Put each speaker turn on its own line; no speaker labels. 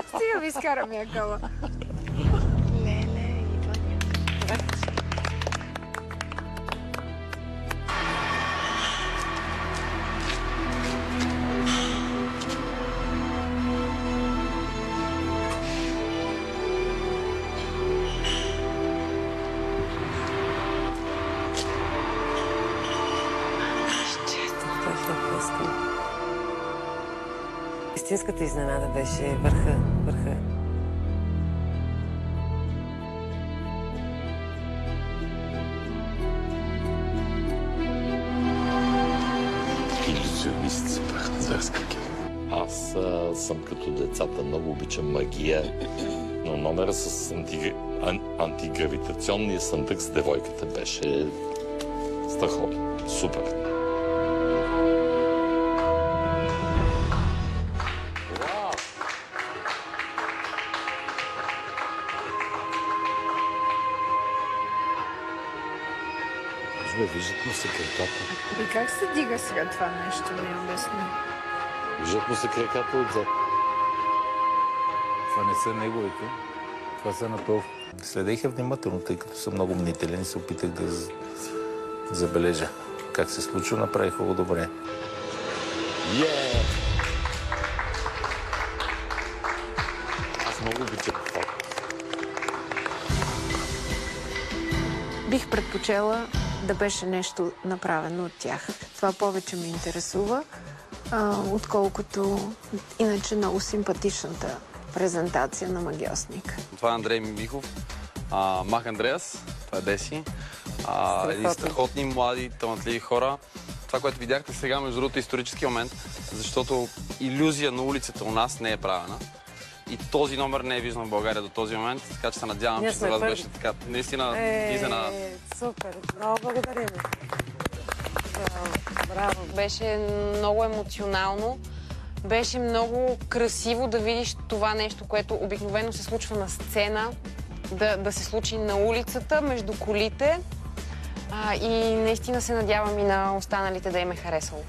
Стига ви изкарам якала. Леле, идва някакъв.
Истинската изненада беше върха.
Иллюзионист си прахназарска кеф.
Аз съм като децата, много обичам магия, но номера с антигравитационния съндък с девойката беше страхотно. Супер.
Виждат му се краката.
И как се дига сега това нещо, ми обясни?
Виждат му се краката отзад.
Това не са неговите. Това са на Пълв. Следех я внимателно, тъй като съм много мнителен и се опитах да забележа как се случва. Направих го добре.
Аз много обичам това.
Бих предпочела да беше нещо направено от тях. Това повече ме интересува, отколкото иначе много симпатичната презентация на Магьосник.
Това е Андрей Мимихов, Мах Андреас, това е Деси. Едни страхотни, млади, талантливи хора. Това, което видяхте сега, между другото, е исторически момент, защото илюзия на улицата у нас не е правена. И този номер не е виждан в България до този момент, така че се надявам, че за вас беше така. Наистина изненада.
Супер, много благодарим. Браво.
Беше много емоционално. Беше много красиво да видиш това нещо, което обикновено се случва на сцена, да се случи на улицата, между колите. И наистина се надявам и на останалите да им е харесало.